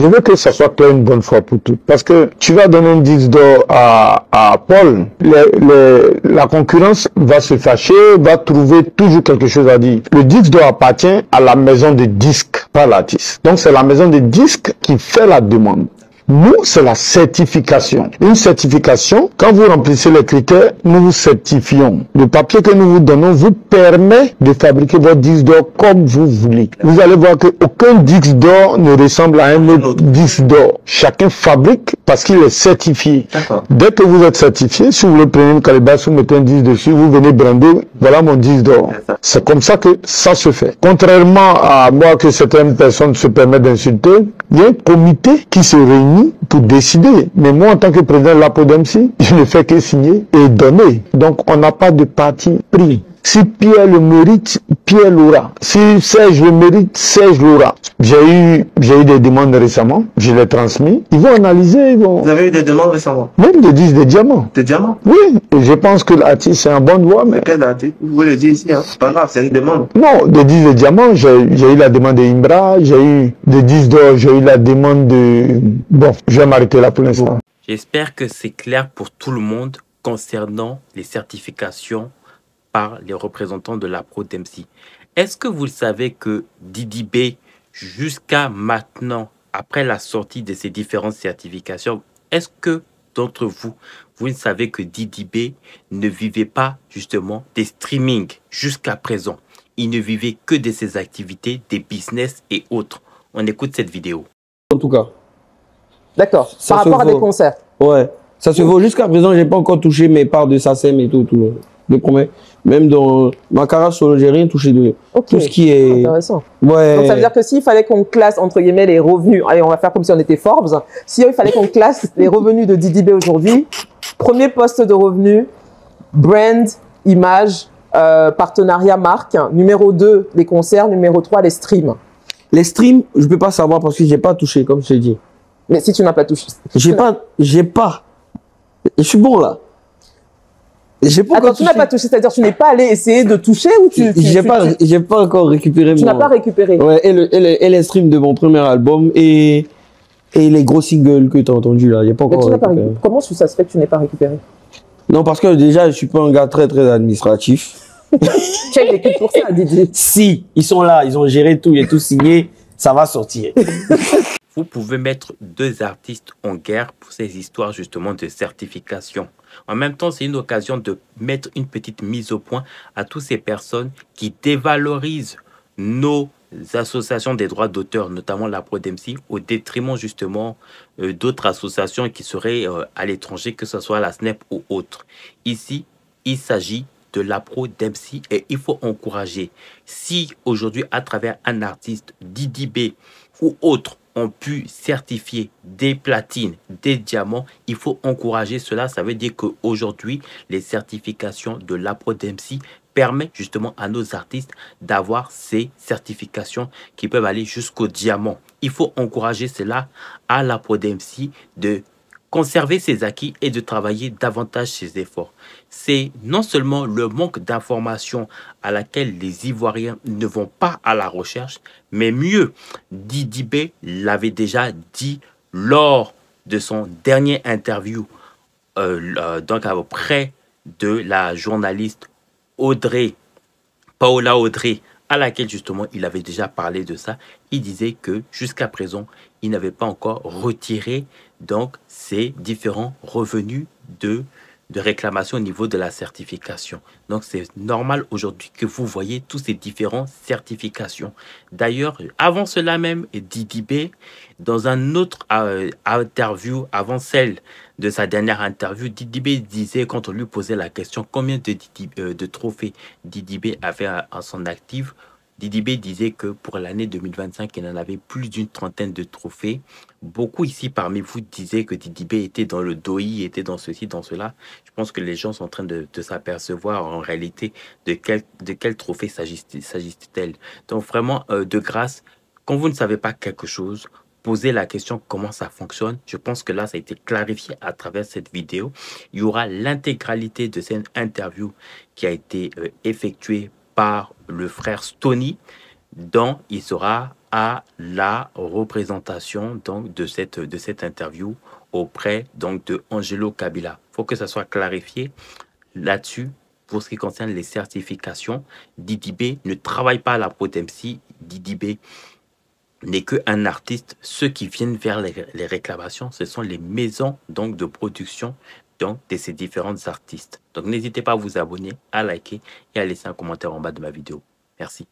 Je veux que ça soit clair une bonne fois pour toutes. Parce que tu vas donner un disque d'or à Paul, la concurrence va se fâcher, va trouver toujours quelque chose à dire. Le disque d'or appartient à la maison de disques, pas l'artiste. Donc c'est la maison de disques qui fait la demande. Nous, c'est la certification. Une certification, quand vous remplissez les critères, nous vous certifions. Le papier que nous vous donnons vous permet de fabriquer votre disque d'or comme vous voulez. Vous allez voir qu'aucun disque d'or ne ressemble à un autre disque d'or. Chacun fabrique parce qu'il est certifié. Dès que vous êtes certifié, si vous voulez prendre une calebasse, vous mettez un disque dessus, vous venez brander, voilà mon disque d'or. C'est comme ça que ça se fait. Contrairement à moi que certaines personnes se permettent d'insulter, il y a un comité qui se réunit pour décider. Mais moi, en tant que président de la PODEMSI, je ne fais que signer et donner. Donc, on n'a pas de parti pris. Si Pierre le mérite, Pierre l'aura. Si Serge le mérite, Serge l'aura. J'ai eu des demandes récemment, je les transmis. Ils vont analyser, ils vont... Vous avez eu des demandes récemment? Même des disques de diamants. Des diamants? Oui, et je pense que l'artiste c'est un bon doigt, mais... Quel artiste? Vous voulez le dire ici, hein? C'est pas grave, c'est une demande. Non, des disques de diamants, j'ai eu la demande de Imbra, j'ai eu des disques d'or, j'ai eu la demande de... Bon, je vais m'arrêter là pour l'instant. J'espère que c'est clair pour tout le monde concernant les certifications par les représentants de la PODEMSI. Est-ce que vous le savez que Didi B, jusqu'à maintenant, après la sortie de ces différentes certifications, est-ce que d'entre vous, vous ne savez que Didi B ne vivait pas justement des streamings jusqu'à présent? Il ne vivait que de ses activités, des business et autres. On écoute cette vidéo. En tout cas. D'accord. Par rapport à des concerts. Ouais. Ça se vaut. Jusqu'à présent, j'ai pas encore touché mes parts de SACEM et tout. Je promets. Même dans ma carrière solo, j'ai rien touché de tout ce qui est... Intéressant. Ouais. Donc ça veut dire que s'il fallait qu'on classe, entre guillemets, les revenus, allez, on va faire comme si on était Forbes, s'il fallait qu'on classe les revenus de Didi B aujourd'hui, premier poste de revenus, brand, image, partenariat, marque, numéro 2, les concerts, numéro 3, les streams. Les streams, je peux pas savoir parce que j'ai pas touché, comme je t'ai dit. Mais si tu n'as pas touché... J'ai pas. Je suis bon là. Attends, tu n'as pas touché, c'est-à-dire tu n'es pas allé essayer de toucher ou tu... J'ai pas encore récupéré. Tu n'as pas récupéré. Ouais, et les streams de mon premier album et les gros singles que tu as entendus là. J'ai pas encore récupéré. Comment ça se fait que tu n'es pas récupéré? Non, parce que déjà, je suis pas un gars très administratif. Tu as une équipe pour ça, Didier. Si, ils sont là, ils ont géré tout, il est tout signé, ça va sortir. Vous pouvez mettre deux artistes en guerre pour ces histoires justement de certification. En même temps, c'est une occasion de mettre une petite mise au point à toutes ces personnes qui dévalorisent nos associations des droits d'auteur, notamment la PODEMSI, au détriment justement d'autres associations qui seraient à l'étranger, que ce soit la SNEP ou autre. Ici, il s'agit de la PODEMSI et il faut encourager. Si aujourd'hui, à travers un artiste, Didi B ou autre, ont pu certifier des platines, des diamants, il faut encourager cela. Ça veut dire qu'aujourd'hui, les certifications de la PODEMSI permettent justement à nos artistes d'avoir ces certifications qui peuvent aller jusqu'au diamant. Il faut encourager cela à la PODEMSI de conserver ses acquis et de travailler davantage ses efforts. C'est non seulement le manque d'informations à laquelle les Ivoiriens ne vont pas à la recherche, mais mieux, Didi B l'avait déjà dit lors de son dernier interview, donc auprès de la journaliste Paola Audrey, à laquelle justement il avait déjà parlé de ça. Il disait que jusqu'à présent, il n'avait pas encore retiré donc ces différents revenus de réclamation au niveau de la certification. Donc c'est normal aujourd'hui que vous voyez tous ces différentes certifications. D'ailleurs, avant cela même, Didi B, dans un autre interview, avant celle de sa dernière interview, Didi B disait, quand on lui posait la question combien de trophées Didi B avait à son actif, Didi B disait que pour l'année 2025, il en avait plus d'une trentaine de trophées. Beaucoup ici parmi vous disaient que Didi B était dans le DOI, était dans ceci, dans cela. Je pense que les gens sont en train de s'apercevoir en réalité de quel trophée s'agit-il. Donc vraiment, de grâce, quand vous ne savez pas quelque chose, posez la question comment ça fonctionne. Je pense que là, ça a été clarifié à travers cette vidéo. Il y aura l'intégralité de cette interview qui a été effectuée par le frère Stony. dont il sera à la représentation donc de cette interview auprès donc de Angelo Kabila. Il faut que ça soit clarifié là-dessus. Pour ce qui concerne les certifications, Didi B ne travaille pas à la Potemsi. Didi B n'est qu'un artiste. Ceux qui viennent vers les réclamations, ce sont les maisons donc de production donc de ces différents artistes. Donc n'hésitez pas à vous abonner, à liker et à laisser un commentaire en bas de ma vidéo. Merci.